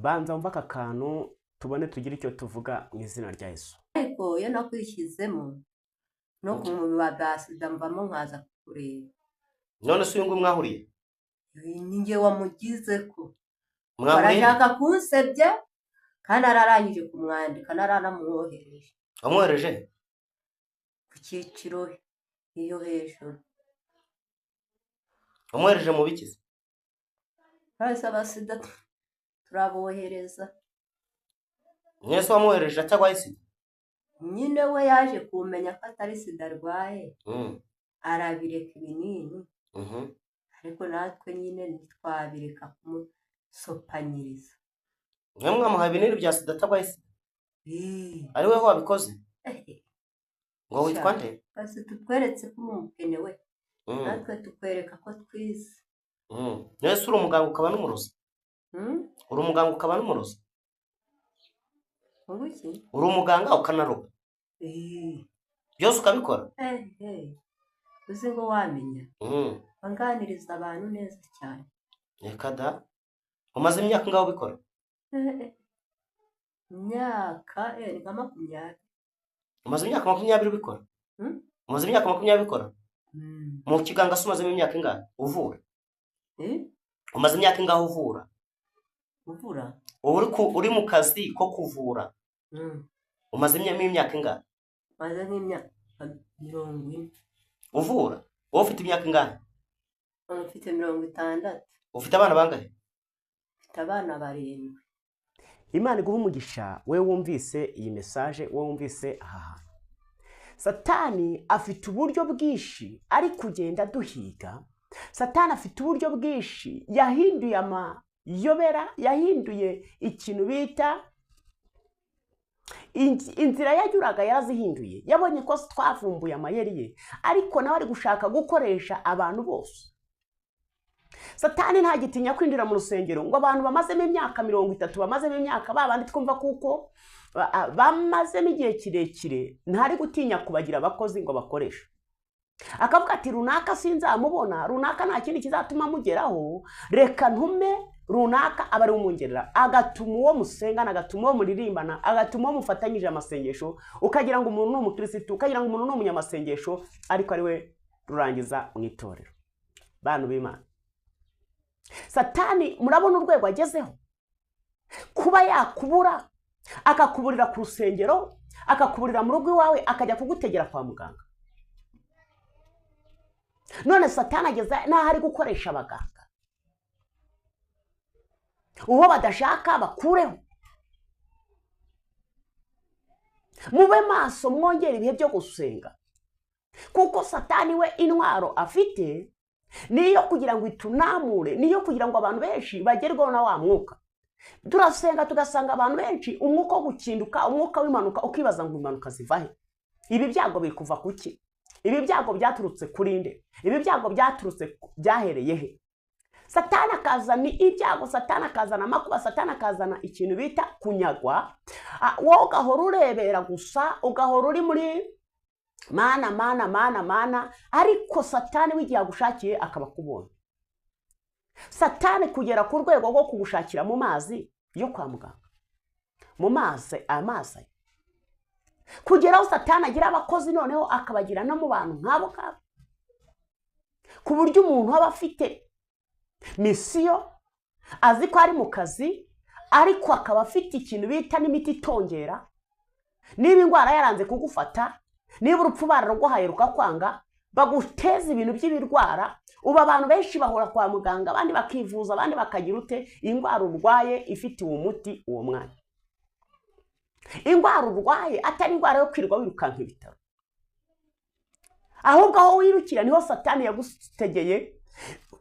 banza umva aka kantu tubone tugire icyo tuvuga mu izina rya Yesu. ariko iyo nakwishyizemo no kumubabasida mvamo nkaza kureba. none se uyu nguyu mwahuriye Ni njye wamugize ko mwahuriye barashaka kunsebya kandi ararangije kumwandika naranamwohereje wamwohereje ku cyiciro iyo hejuru. wamwohereje mu bikize Hasi abasida turabohereza. mwese wamwohereje cyangwa sida Nyine we yaje kumenya ko atari sida arwaye arabireka ibinini, ariko natwe nyine ntitwabireka kumusopanyiriza. mwe mwamuhaye ibinini bya sida cyangwa sida ari weho wabikoze ngo witwa nde Basi tutweretse ko umukenewe natwe tukwereka ko twize. mwese uri umuganga ukaba n'umurozi uri umuganga ukaba n'umurozi Ubuki? uri umuganga ukanaroga byose ukabikora Uzi ngo wamenya wanganiriza abantu neza cyane. reka da umaze imyaka ngaho ubikora Imyaka ni nka 20. umaze imyaka 20 ubikora umaze imyaka 20 ubikora mu kiganga se umazemo imyaka ingahe uvura umaze imyaka ingahe uvura uri mu kazi ko kuvura umaze imyaka ingahe maze nk'imyaka 40 uvura wowe ufite imyaka ingahe mfite 60. ufite abana bangahe Mfite abana 7. Imana iguha umugisha we wumvise iyi message we wumvise aha hantu. Satani afite uburyo bwinshi ari kugenda duhiga. Satani afite uburyo bwinshi yahinduye amayobera, yahinduye ikintu bita inzira yanyuraga yarazihinduye. Yabonye ko twavumbuye amayeri ye, ariko nawe ari gushaka gukoresha abantu bose. Satani ntagitinya kwinjira mu rusengero ngo abantu bamazemo imyaka 30 bamazemo imyaka babandi twumva kuko bamazemo igihe kirekire ntari gutinya kubagira abakozi ngo bakoresha. Akavuga ati runaka sinzamubona, runaka nta kindi kizatuma mugeraho, reka ntume runaka abari umungerera. Agatuma uwo musengana, agatuma uwo muririmbana, agatuma uwo mufatanyije amasengesho, ukagira ngo umuntu n'umukristo, ukagira ngo umuntu n'umunyamasengesho, ariko ari we rurangiza mu itorero. Bantu b'Imana, Satani murabona urwego agezeho, kuba yakubura akakuburira ku rusengero, akakuburira mu rugo iwawe, akajya kugutegera kwa muganga. None Satani ageze naho ari gukoresha abaganga, uwo badashaka bakureho. Mube maso, mwongere ibihe byo gusenga, kuko Satani we intwaro afite niyo kugira ngo itunamure, niyo kugira ngo abantu benshi bagerweho na wa mwuka. Turasenga tugasanga abantu benshi umwuka wo gukinduka, umwuka w'impanuka, ukibaza ngo impanuka zivahe. Ibi byago biri kuva kuki? Ibi byago byaturutse kuri nde? Ibi byago byaturutse byahereye he? Satani akazana ibyago, Satani akazana amakuba, Satani akazana ikintu bita kunyagwa. Wowe ugahora urebera gusa, ugahora uri muri mana, ariko Satani w'igihe agushakiye akaba kubonye. Satani kugera ku rwego rwo kugushakira mu mazi yo kwa muganga, mu mazi amazi, kugeraho Satani agira abakozi noneho akabagira no mu bantu nk'abo kabo, ku buryo umuntu aba afite misiyo, azi ko ari mu kazi, ariko akaba afite ikintu bita n'imiti itongera. Niba indwara yaranze kugufata, niba urupfu bararwaye rukakwanga, baguteza ibintu by'ibirwara, uba abantu benshi bahora kwa muganga, abandi bakivuza, abandi bakagira ute, indwara urwaye ifitiwe umuti uwo mwanya. Indwara urwaye atari indwara yo kwirirwa wirukanka ibitaro, ahubwo aho wirukira niho Satani yagutegeye.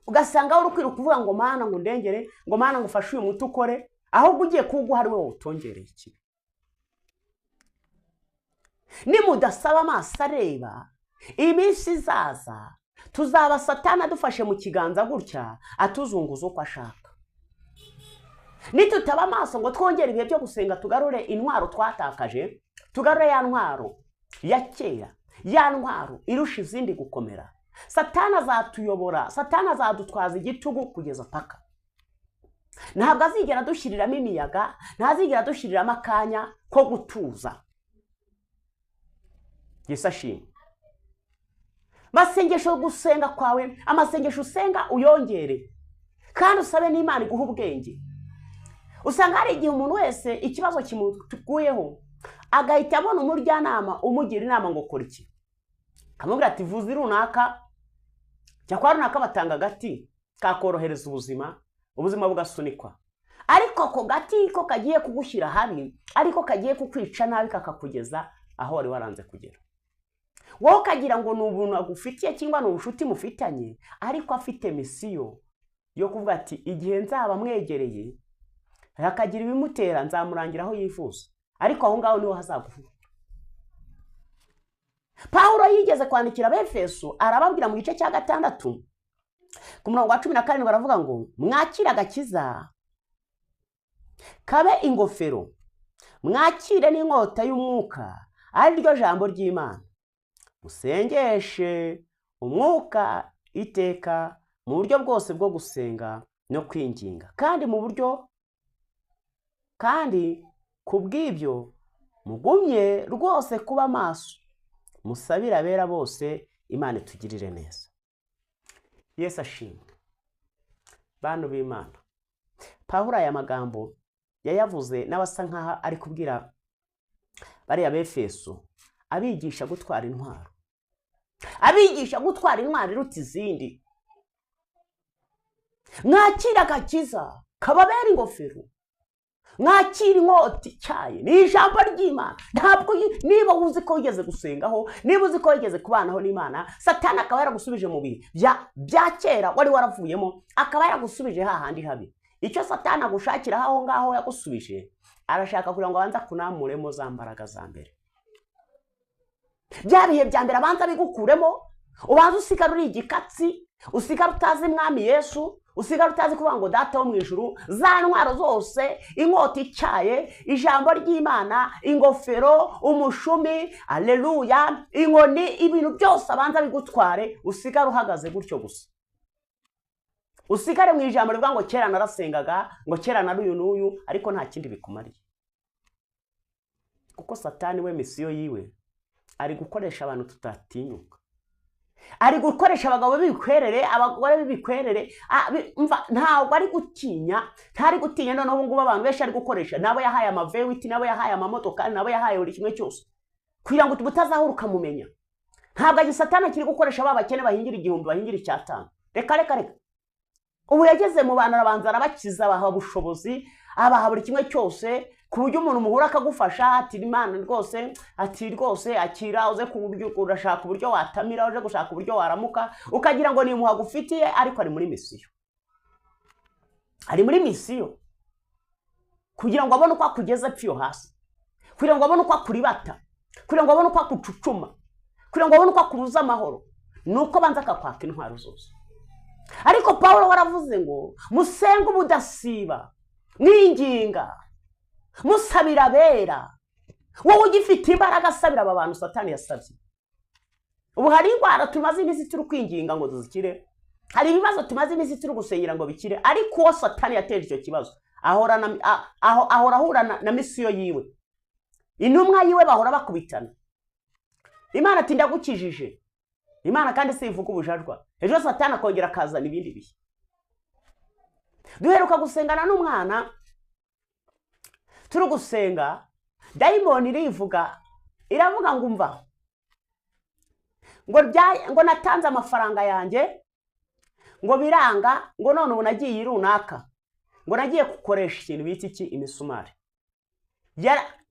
Ugasanga uri kwiruka uvuga ngo mana ngo ndengere, ngo mana ngo ufashe uyu muti ukore, ahubwo ugiye kuguha ari wowe utongereye iki. Nimudasaba amaso areba, iminsi izaza tuzaba Satani adufashe mu kiganza gutya atuzunguza uko ashaka. Nitutaba amaso ngo twongere ibihe byo gusenga, tugarure intwaro twatakaje, tugarure ya ntwaro ya kera, ya ntwaro irusha izindi gukomera, Satani azatuyobora, Satani azadutwaza igitugu kugeza paka. ntabwo azigera dushyiriramo imiyaga, ntazigera dushyiriramo akanya ko gutuza. Yesu ashimwe. Masengesho gusenga kwawe, amasengesho usenga uyongere kandi usabe n'Imana iguha ubwenge. Usanga hari igihe umuntu wese ikibazo kimutuguyeho agahita abona umuryanama umugira inama ngo kora iki, akamubwira ati vuza runaka, cyakora runaka batanga agati kakorohereza ubuzima bugasunikwa, ariko ako gati ko kagiye kugushyira habi, ariko kagiye kukwica nabi kakakugeza aho wari waranze kugera. Wowe ukagira ngo ni ubuntu agufitiye cyangwa ni ubushuti mufitanye, ariko afite misiyo yo kuvuga ati igihe nzaba mwegereye hakagira ibimutera nzamurangira aho yifuza, ariko aho ngaho niho hazaguhura. Pawulo yigeze kwandikira Abefeso arababwira mu gice cya 6 ku murongo wa 17 baravuga ngo mwakire agakiza kabe ingofero, mwakire n'inkota y'umwuka ari ryo jambo ry'Imana, musengeshe umwuka iteka mu buryo bwose bwo gusenga no kwinginga, kandi kubw'ibyo mugumye rwose kuba maso, musabira abera bose Imana itugirire neza. Yesu ashimwe. Bantu b'Imana, Pawulo aya magambo yayavuze n'abasa nkaho ari kubwira bariya Befeso, abigisha gutwara intwaro, abigisha gutwara intwaro iruta izindi. Mwakira agakiza kababera ingofero, mwakira inkota icyaye ni ijambo ry'Imana. Ntabwo niba uzi ko wigeze gusengaho, niba uzi ko wigeze kubanaho n'Imana, Satani akaba yaragusubije mu bihe bya kera wari waravuyemo, akaba yaragusubije hahandi habi. Icyo Satani agushakira aho ngaho yagusubije, arashaka kugira ngo abanza kunamuremo za mbaraga za mbere. Bya bihe bya mbere abanza bigukuremo, ubanza usigara uri igikatsi, usigara utazi Mwami Yesu, usigara utazi kuvuga ngo data wo mu ijuru, za ntwaro zose, inkota icyaye, ijambo ry'Imana, ingofero, umushumi, aleluya, inkoni, ibintu byose abanza bigutware, usigara uhagaze gutyo gusa. Usigare mu ijambo rivuga ngo kera narasengaga, ngo kera nari uyu n'uyu, ariko nta kindi bikumariye. Kuko Satani we misiyo yiwe ari gukoresha abantu tutatinyuka, ari gukoresha abagabo b'ibikwerere, abagore b'ibikwerere, ntabwo ari gutinya, ntari gutinya. Noneho ngubu abantu benshi ari gukoresha, nabo yahaye amavewiti, nabo yahaye amamodoka, nabo yahaye buri kimwe cyose kugira ngo tubutazahuruka mumenya. Ntabwo Satani kiri gukoresha babakene bahingira 1000 bahingira 500. Reka ubu yageze mu bantu arabanza arabakiza, abaha ubushobozi, abaha buri kimwe cyose, ku buryo umuntu muhura akagufasha ati Imana rwose, ati rwose akira, uze kuburyo urashaka uburyo watamira, uje gushaka uburyo waramuka, ukagira ngo ni muha gufitiye, ariko ari muri misiyo. Ari muri misiyo kugira ngo abone uko akugeza pfiyo hasi, kugira ngo abone uko akuribata, kugira ngo abone uko akucucuma, kugira ngo abone uko akubuza amahoro, nuko banza akakwaka intwaro zose. Ariko Pawulo waravuze ngo musenga ubudasiba, mwinginga, musabira abera. Wowe ugifite imbaraga asabira aba bantu Satani yasabye. Ubu hari indwara tumaze iminsi turi kwinginga ngo duzikire, hari ibibazo tumaze iminsi turi gusengera ngo bikire, ariko uwo Satani yateje icyo kibazo ahora ahura na misiyo yiwe, intumwa yiwe bahora bakubitana. Imana ati ndagukijije, Imana kandi se ivuga ubujajwa, ejo Satani akongera akazana ibindi bihe. Duheruka gusengana n'umwana, turi gusenga, dayimoni irivuga, iravuga ngo umva, ngo natanze amafaranga yanjye, ngo biranga, ngo none ubu nagiye runaka, ngo nagiye gukoresha ikintu bita iki, imisumari.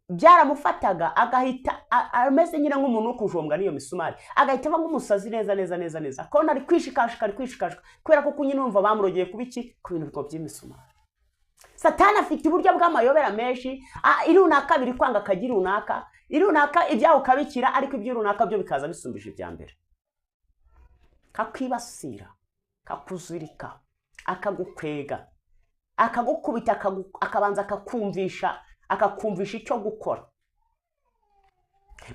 Byaramufataga agahita ameze nyine nk'umuntu ukujombwa n'iyo misumari, agahita ava nk'umusazi neza ko nari kwishikashika kubera ko kunyine numva bamurogeye kubiki ku bintu biko by'imisumari. Satani afite uburyo bw'amayobera menshi, irunaka biri kwanga akagira runaka, irunaka ibyaho kabikira, ariko iby'irunaka byo bikaza bisumbije ibya mbere. Kakwibasira, kakuzirika, akagukwega, akagukubita, akabanza akakumvisha icyo gukora.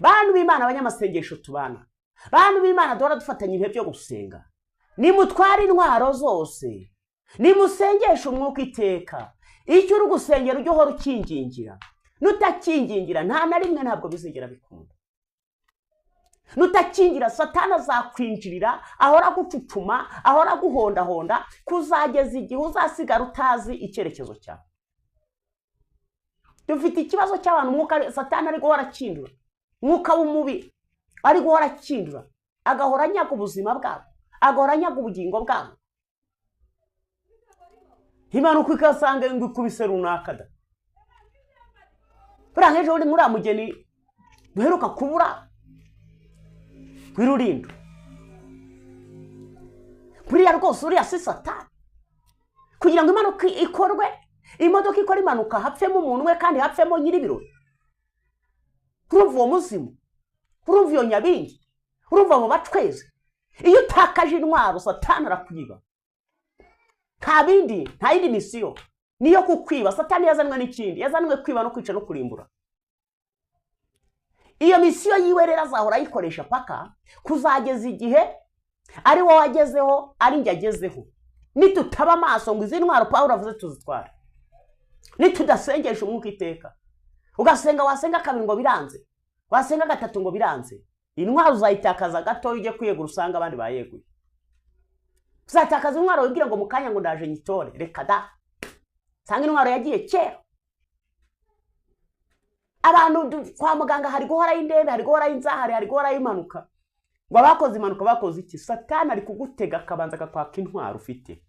Bantu b'Imana, abanyamasengesho tubana, bantu b'Imana duhora dufatanya ibihe byo gusenga, nimutware intwaro zose, nimusengeshe umwuka iteka. Icyo uri gusengera ujye uhora ukingingira. Nutakingingira nta na rimwe ntabwo bizigera bikunda. Nutakingira Satani azakwinjirira, ahora agucutuma, ahora aguhondahonda, kuzageza igihe uzasigara utazi icyerekezo cyawe. Dufite ikibazo cy'abantu umwuka Satani ari guhora akindura, umwuka w'umubi ari guhora akindura, agahora anyaga ubuzima bwabo, agahora anyaga ubugingo bwabo. Impanuka ikasanga ngo ikubise runaka da. Buriya nk'ejo bundi muri mugeni duheruka kubura Rurindo. Buriya rwose uriya si Satani. Kugira ngo impanuka ikorwe, imodoka ikora impanuka hapfemo umuntu we kandi hapfemo nyir'ibirori. Urumva uwo muzimu, urumva iyo nyabingi, urumva abo bacweze. Iyo utakaje intwaro Satani arakwiba. Nta yindi misiyo niyo kukwiba. Satani yazanwe n'ikindi, yazanwe kwiba no kwica no kurimbura. Iyo misiyo yiwe rero azahora ayikoresha paka kuzageza igihe ari wowe wagezeho, ari njye agezeho. Nitutaba amaso ngo izi ntwaro Pawulo avuze tuzitware, nitudasengesha umwuka iteka, ugasenga wasenga kabiri ngo biranze, wasenga gatatu ngo biranze, intwaro uzayitakaza gato ujye kwiyegura usanga abandi bayeguye. Uzatakaza intwaro wibwira ngo mukanya ngo ndaje nyitore, reka da. Sanga intwaro yagiye kera. Abantu kwa muganga hari guhora indembe, hari guhora inzahari, hari guhora impanuka. Ngo abakoze impanuka bakoze iki? Satani ari kugutega akabanza akakwaka intwaro ufite.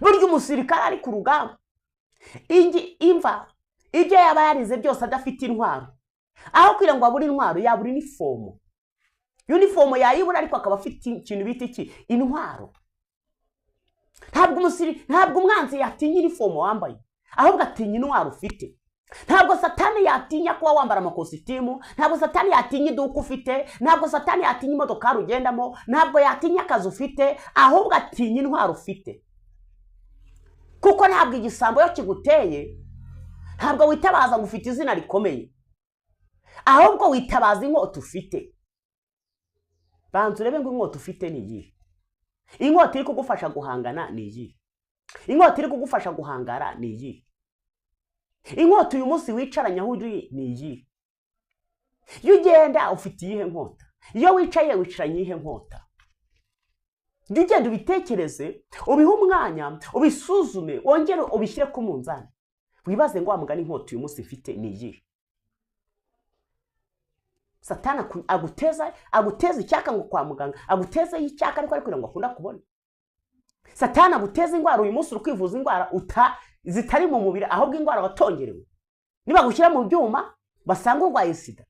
Burya umusirikare ari ku rugamba, imva ibyo yaba yarize byose adafite intwaro, aho kugira ngo abure intwaro yabura uniform. Uniform yayibura ariko akaba afite ikintu bita iki? Intwaro. Ntabwo umwanzi yatinya uniform wambaye, ahubwo atinya intwaro ufite. Ntabwo Satani yatinya kuba wambara amakositimu, ntabwo Satani yatinya iduka ufite, ntabwo Satani yatinya imodoka rugendamo, ntabwo yatinya akazi ufite, ahubwo atinya intwaro ufite. Kuko ntabwo igisambo yo kiguteye, ntabwo witabaza ngo ufite izina rikomeye, ahubwo witabaza inkota ufite. Bantu urebe ngo inkota ufite ni iyihe? Inkota iri kugufasha guhangana ni iyihe? Inkota iri kugufasha guhangara ni iyihe? Inkota uyu munsi wicaranye aho uri ni iyihe? Iyo ugenda ufite iyihe nkota? Iyo wicaye wicaranye iyihe nkota? Jya ugenda ubitekereze, ubihe umwanya, ubisuzume, wongere ubishyire ku munzani. Wibaze ngo wa mugani inkota uyu munsi ifite ni iyihe? Satani aguteza icyaka ngo kwa muganga, aguteze icyaka ariko kugira ngo akunda kubona. Satani aguteza indwara uyu munsi uri kwivuza indwara zitari mu mubiri, ahubwo indwara watongerewe. Niba gushyira mu byuma basanga urwaye sida,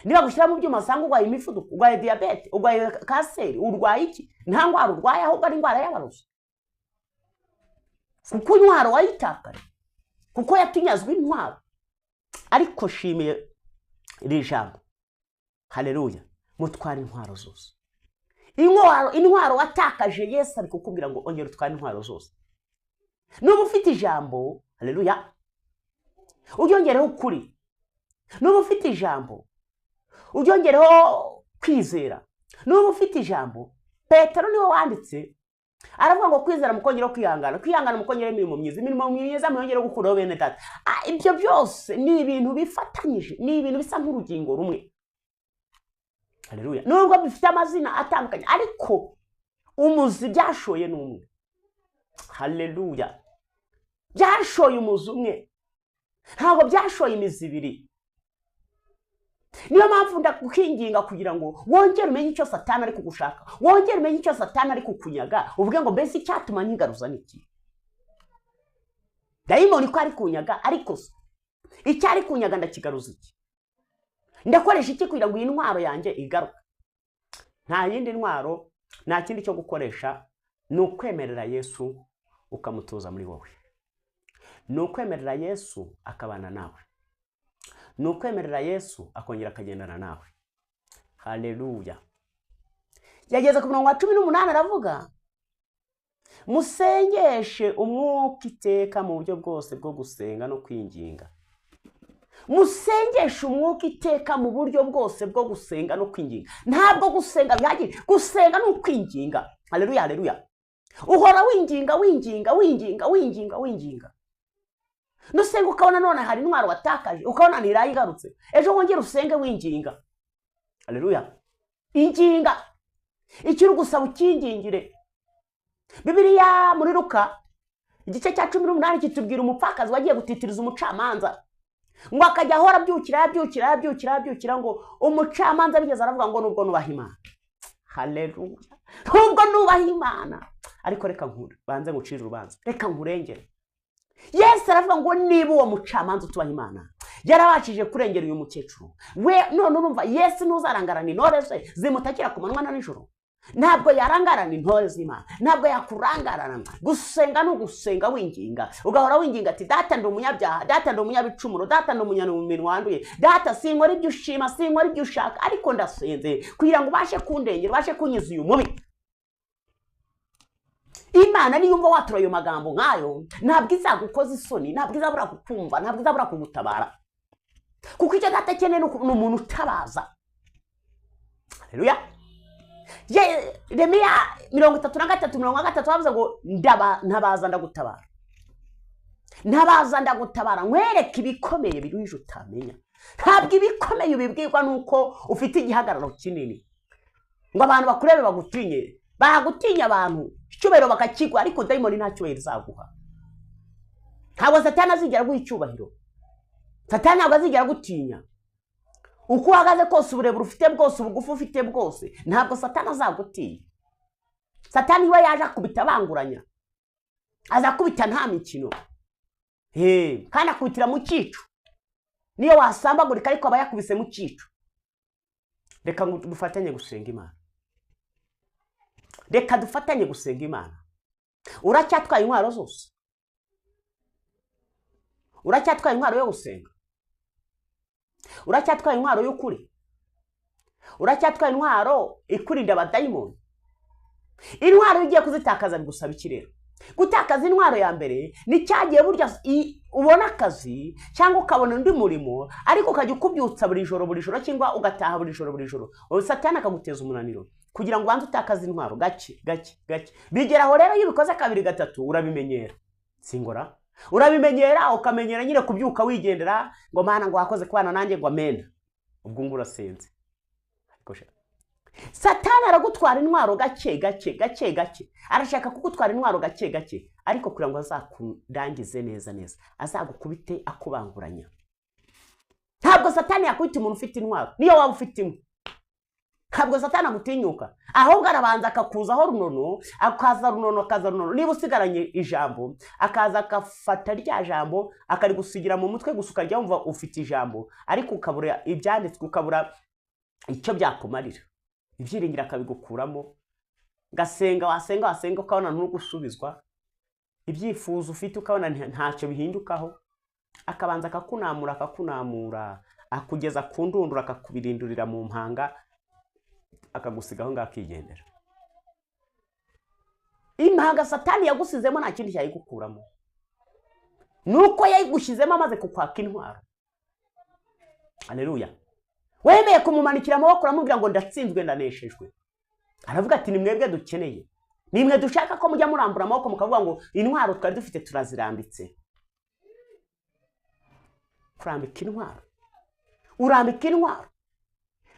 niba gushyira mu byuma basanga urwaye imivuduko, urwaye diabete, urwaye kanseri, urwaye iki? Nta ndwara urwaye, ahubwo ari indwara y'abarozi. Kuko intwaro wayitakare, kuko yatunyazwe intwaro. Ariko shimiye iri jambo, haleluya, mutwara intwaro zose. Intwaro watakaje Yesu ari kukubwira ngo ongera utware intwaro zose. Nuba ufite ijambo, haleluya, uryongereho ukuri. Nuba ufite ijambo, uryongereho kwizera. Nuba ufite ijambo, Petero niwe wanditse, aravuga ngo kwizera mukongeraho kwihangana, kwihangana mukongeraho imirimo myiza, imirimo myiza muyongereho gukuraho bene data. Ibyo byose ni ibintu bifatanyije, ni ibintu bisa nk'urugingo rumwe. Haleluya. Nubwo bifite amazina atandukanye ariko umuzi byashoye n'umwe. Haleluya. Byashoye umuzi umwe, ntabwo byashoye imizi ibiri. Niyo mpamvu ndakukinginga kugira ngo wongere umenye icyo Satani ari kugushaka, wongere umenye icyo Satani ari kukunyaga, uvuge ngo mbese icyatuma nyigaruza niki? Dayimoni ko ari kunyaga, ariko icyo ari kunyaga ndakigaruza iki? Ndakoresha iki kugira ngo iyi ntwaro yanjye igaruke? Nta yindi ntwaro, nta kindi cyo gukoresha, ni ukwemerera Yesu ukamutuza muri wowe. Ni ukwemerera Yesu akabana nawe. Ni ukwemerera Yesu akongera akagendana nawe. Haleluya. Yageze ku murongo wa 18 aravuga, musengeshe umwuka iteka mu buryo bwose bwo gusenga no kwinginga. Musengeshe umwuka iteka mu buryo bwose bwo gusenga no kwinginga. Ntabwo gusenga bihagije, gusenga no kwinginga. Haleluya, haleluya. uhora winginga nusenga ukabona none hari intwaro watakaje ukabona ntirayigarutse ejo wongera usenge winginga. Haleluya. Inginga ikiri gusaba ukingingire. Bibiliya muri Luka igice cya 18 kitubwira umupfakazi wagiye gutitiriza umucamanza ngo akajya ahora abyukira ngo umucamanza bigeze aravuga ngo nubwo nubaha Imana. Haleluya. Nubwo nubaha Imana ariko reka nkure banze ngucira urubanza, reka nkurengere. Yesu aravuga ngo niba uwo mucamanza utubaha Imana yarabashije kurengera uyu mukecuru we, none urumva Yesu ntuzarangarana intore ze zimutakira ku manywa na nijoro. Ntabwo yarangarana intore z'Imana, ntabwo yakurangarana. Gusenga no gusenga winginga, ugahora winginga ati data ndi umunyabyaha, data ndi umunyabicumuro, data ndi umunyaminwa wanduye, data sinkora ibyo ushima, sinkora ibyo ushaka, ariko ndasenze kugira ngo ubashe kundengera, ubashe kunyiza uyu mubi. Imana niyumva watura ayo magambo nkayo ntabwo izagukoza isoni, ntabwo izabura kukumva, ntabwo izabura kugutabara, kuko icyo data akeneye ni umuntu utabaza. Haleluya. Yeremiya 33:3 bavuze ngo ntabaza ndagutabara, ntabaza ndagutabara nkwereke ibikomeye biruhije utamenya. Ntabwo ibikomeye ubibwirwa nuko ufite igihagararo kinini ngo abantu bakurebe bagutinye. Baragutinya abantu icyubahiro bakakigwa, ariko dayimoni nta cyubahiro izaguha. Ntabwo Satani azigera guha icyubahiro, Satani ntabwo azigera gutinya. Uko uhagaze kose, uburebure ufite bwose, ubugufi ufite bwose, ntabwo Satani azagutinya. Satani we yaje akubita banguranya, azakubita nta mikino, kandi akubitira mu cyico. Niyo wasambagurika ariko aba yakubise mu cyico. Reka dufatanye gusenga Imana, reka dufatanye gusenga Imana. Uracyatwaye intwaro zose, uracyatwaye intwaro yo gusenga, uracyatwaye intwaro y'ukuri, uracyatwaye intwaro ikurinda abadayimoni. Intwaro ugiye kuzitakaza bigusaba ikirero. Gutakaza intwaro ya mbere ni cyagiye burya ubona akazi cyangwa ukabona undi murimo ariko ukajya ukubyutsa buri joro cyangwa ugataha buri joro. Satani akaguteza umunaniro kugira ngo ubanze utakaze intwaro gake. Bigeraho rero iyo ubikoze 2-3 urabimenyera. Singora urabimenyera, ukamenyera nyine kubyuka wigendera ngo Mana ngo wakoze kwana nanjye ngo amena. Ubwo ngo urasenze. Satani aragutwara intwaro gake. Arashaka kugutwara intwaro gake ariko kugira ngo azakurangize neza, azagukubite akubanguranya. Ntabwo Satani yakwita umuntu ufite intwaro niyo waba ufite imwe. Ntabwo Satani agutinyuka, ahubwo arabanza akakuzaho runono, akaza runono. Niba usigaranye ijambo akaza akafata rya jambo akarigusigira mu mutwe gusa ukajya wumva ufite ijambo, ariko ukabura ibyanditswe, ukabura icyo byakumarira. Ibyiringira akabigukuramo. Gasenga wasenga ukabona ntugusubizwa, ibyifuzo ufite ukabona ntacyo bihindukaho. Akabanza akakunamura akugeza ku ndundura, akakubirindurira mu mpanga, akagusigaho ngakigendera. Impanga Satani yagusizemo nta kindi cyayigukuramo, nuko yayigushyizemo amaze kukwaka intwaro. Haleluya. Wemeye kumumanikira amaboko uramubwira ngo ndatsinzwe ndaneshejwe. Aravuga ati ni mwebwe dukeneye, ni mwe dushaka ko mujya murambura amaboko mukavuga ngo intwaro twari dufite turazirambitse. Kurambika intwaro, urambika intwaro.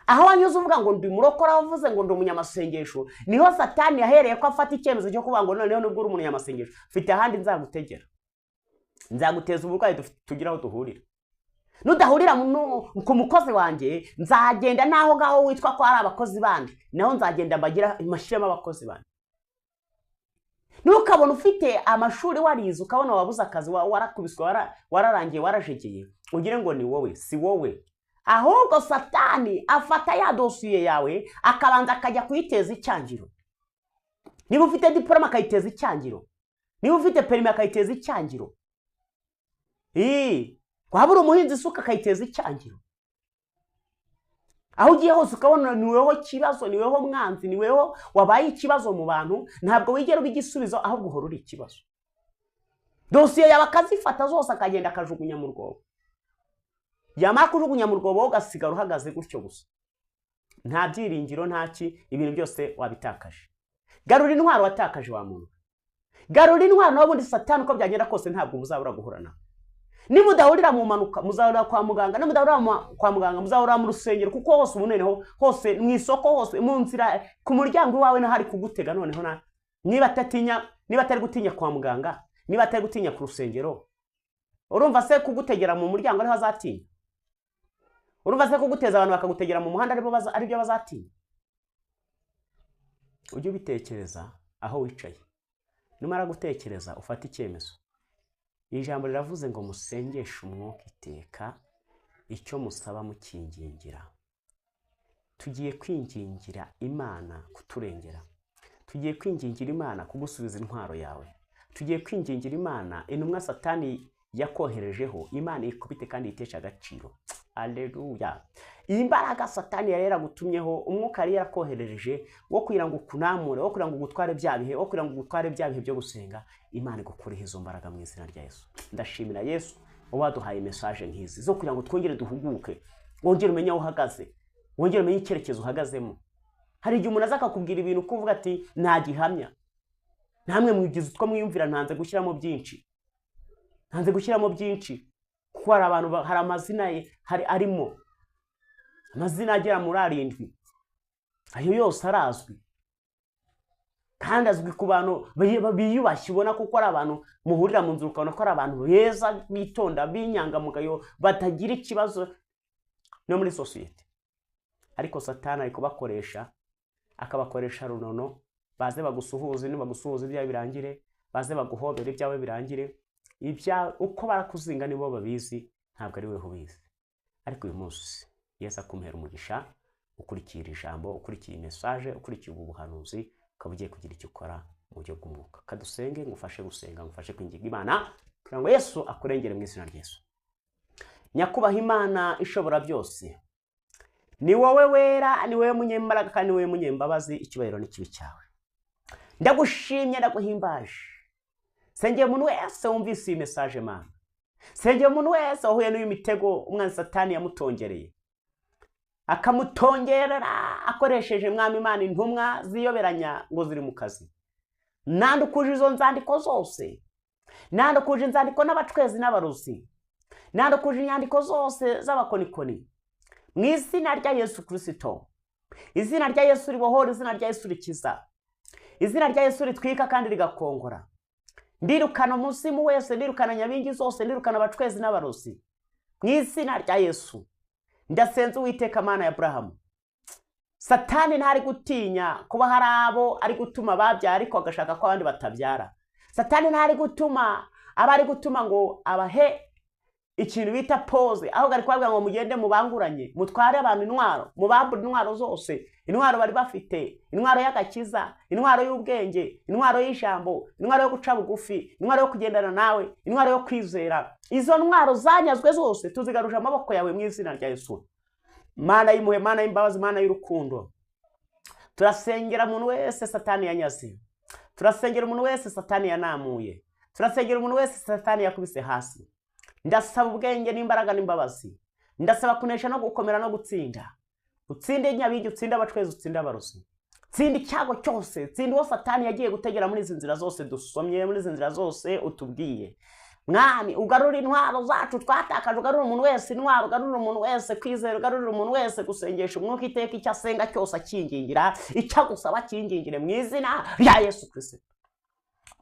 Aho wanyuze uvuga ngo ndi murokora, wavuze ngo ndi umunyamasengesho, niho Satani yahereye ko afata icyemezo cyo kuvuga ngo noneho nubwo uri umunyamasengesho mfite ahandi nzagutegera, nzaguteza uburwayi tugira aho duhurira. Nudahurira ku mukozi wanjye nzagenda naho ngaho witwa ko ari abakozi bandi, naho nzagenda mbagira mashiremo abakozi bandi. Nukabona ufite amashuri warize ukabona wabuze akazi, warakubiswe, wararangiye, warajegeye, ugire ngo ni wowe. Si wowe, ahubwo Satani afata ya dosiye yawe akabanza akajya kuyiteza icyangiro. Niba ufite diploma akayiteza icyangiro, niba ufite permis akayiteza icyangiro, wabura umuhinzi isuka akayiteza icyangiro. Aho ugiye hose ukabona niweho kibazo, niweho mwanzi, niweho wabaye ikibazo mu bantu. Ntabwo wigera ubigisubizo, ahubwo uhora uri ikibazo. Dosiye yawe akazifata zose akagenda akajugunya mu rwobo. Yamara kujugunya mu rwobo ugasigara uhagaze gutyo gusa, nta byiringiro, ntaki, ibintu byose wabitakaje. Garura intwaro watakaje wa muntu. garura intwaro n'ubundi satani uko byagenda kose ntabwo muzabura guhura nawe. Nimudahurira mu manuka muzahurira kwa muganga, nimudahurira kwa muganga muzahurira mu rusengero, kuko hose ubuneneho hose mu isoko hose mu nzira ku muryango wawe na hari kugutega. Noneho niba atari gutinya kwa muganga, niba atari gutinya ku rusengero, urumva se kugutegera mu muryango ariho azatinya? Urumva se kuguteza abantu bakagutegera mu muhanda ari byo bazatinya? Ujye ubitekereza aho wicaye. Numara gutekereza ufata icyemezo. Ijambo riravuze ngo musengeshe umwuka iteka, icyo musaba mukingingira. Tugiye kwingingira Imana kuturengera. Tugiye kwingingira Imana kugusubiza intwaro yawe. Tugiye kwingingira Imana intumwa Satani yakoherejeho, Imana ikubite kandi itesha agaciro. Haleluya. Imbaraga Satani yari yaragutumyeho, umwuka yari yarakoherereje wo kugira ngo ukunamure, wo kugira ngo ugutware bya bihe, wo kugira ngo ugutware bya bihe byo gusenga. Imana igukureho izo mbaraga mu izina rya Yesu. Ndashimira Yesu waduhaye message nk'izi zo kugira ngo twongere duhuguke, wongere umenye aho uhagaze, wongere umenye icyerekezo uhagazemo. Hari igihe umuntu azaka kubwira ibintu kuvuga ati nta gihamya. Namwe mwigize utwo mwiyumvira ntanze gushyiramo byinshi. Ntanze gushyiramo byinshi. Kuko hari abantu, hari amazina ye, hari arimo amazina agera muri 7. Ayo yose arazwi kandi azwi ku bantu biyubashye, ubona kuko ari abantu muhurira mu nzu ukabona ko ari abantu beza, bitonda, binyangamugayo, batagira ikibazo no muri society. Ariko Satani ari kubakoresha, akabakoresha runono, baze bagusuhuze, nibagusuhuze ibyawe birangire, baze baguhobera ibyawe birangire. Ibya uko barakuzinga nibo babizi, ntabwo ari weho ubizi. Ariko uyu munsi Yesu akumhera umugisha, ukurikira ijambo, ukurikiye message, ukurikiye ubuhanuzi, ukaba ugiye kugira icyo ukora mu buryo bw'umwuka. Kadusenge, ngufashe gusenga, ngufashe kwinginga Imana kugira ngo Yesu akurengere mu izina rya Yesu. Nyakubaha Imana ishobora byose, ni wowe wera, ni wowe munyembaraga kandi ni wowe munyembabazi. Icyubahiro n'ikibi cyawe ndagushimye, ndaguhimbaje. Sengeye umuntu wese wumvise iyi message Mana. Sengeye umuntu wese wahuye n'uyu mitego umwanzi Satani yamutongereye, akamutongerera akoresheje Mwami Imana intumwa ziyoberanya ngo ziri mu kazi. Nandukuje izo nzandiko zose, nandukuje inzandiko n'abacwezi n'abaruzi, nandukuje inyandiko zose z'abakonikoni mu izina rya Yesu Kristo. Izina rya Yesu ribohora, izina rya Yesu rikiza, izina rya Yesu ritwika kandi rigakongora. Ndirukana umuzimu wese, ndirukana nyabingi zose, ndirukana abacwezi n'abarozi mu izina rya Yesu. Ndasenze Uwiteka Mana ya Abrahamu, Satani ntari gutinya kuba hari abo ari gutuma babyara ariko agashaka ko abandi batabyara. Satani ntari gutuma abari gutuma ngo abahe ikintu bita pose, aho gari kwabwa ngo mugende mubanguranye, mutware abantu intwaro, mubambure intwaro zose. Intwaro bari bafite, intwaro y'agakiza, intwaro y'ubwenge, intwaro y'ijambo, intwaro yo guca bugufi, intwaro yo kugendana nawe, intwaro yo kwizera. Izo ntwaro zanyazwe zose tuzigaruje amaboko yawe mu izina rya Yesu. Mana y'impuhwe, Mana y'imbabazi, Mana y'urukundo, turasengera umuntu wese Satani yanyaze, turasengera umuntu wese Satani yanamuye, turasengera umuntu wese Satani yakubise hasi. Ndasaba ubwenge n'imbaraga n'imbabazi, ndasaba kunesha no gukomera no gutsinda. Utsinde nyabingi, utsinde abacwezi, utsinde abarozi, tsinde icyago cyose, tsinde uwo Satani yagiye gutegera muri izi nzira zose dusomye, muri izi nzira zose utubwiye. Mwami, ugarura intwaro zacu twatakaje, ugarura umuntu wese intwaro, ugarura umuntu wese kwizera, ugarura umuntu wese gusengesha umwuka iteka, icyo asenga cyose akingingira, icyo agusaba akingingire mu izina rya Yesu Kristo.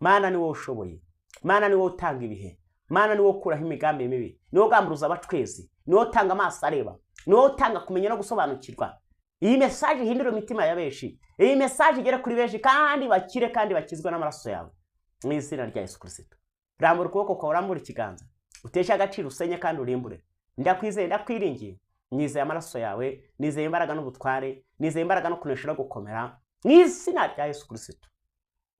Mana ni wowe ushoboye, Mana ni wowe utanga ibihe, Mana ni wowe ukuraho imigambi mibi, ni wowe ugamburuza abacwezi, ni wowe utanga amaso areba, ni wowe utanga kumenya no gusobanukirwa. Iyi message ihindura imitima ya benshi, iyi message igere kuri benshi kandi bakire kandi bakizwe n'amaraso yawe mu izina rya Yesu Kristo. Rambura ukuboko kwawe, urambura ikiganza, utesha agaciro, usenye kandi urimbure. Ndakwizeye, ndakwiringiye, nizeye amaraso yawe, nizeye imbaraga n'ubutware, nizeye imbaraga no kunesha no gukomera mu izina rya Yesu Kristo.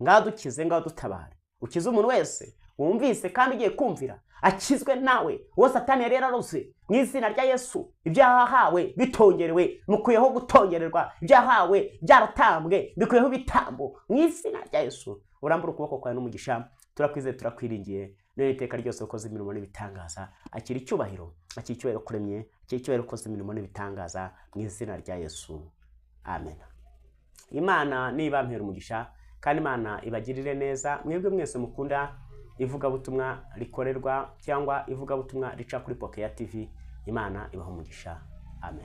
Ngaho dukize, ngaho dutabare, ukize umuntu wese wumvise kandi ugiye kumvira, akizwe nawe uwo Satani yari yararose mu izina rya Yesu. Ibyahawe bitongerewe, mukuyeho gutongererwa, ibyahawe byaratambwe bikuyeho bitambo mu izina rya Yesu. Urambura ukuboko kwawe n'umugisha, turakwizeye, turakwiringiye, none iteka ryose ukoze imirimo n'ibitangaza. Akira icyubahiro, akira icyubahiro kuremye, akira icyubahiro ukoze imirimo n'ibitangaza mu izina rya Yesu. Amen. Imana nibampera umugisha, kandi Imana ibagirire neza. Mwebwe mwese mukunda ivugabutumwa rikorerwa cyangwa ivugabutumwa rica kuri Pokeya TV, Imana ibaha umugisha. Amen.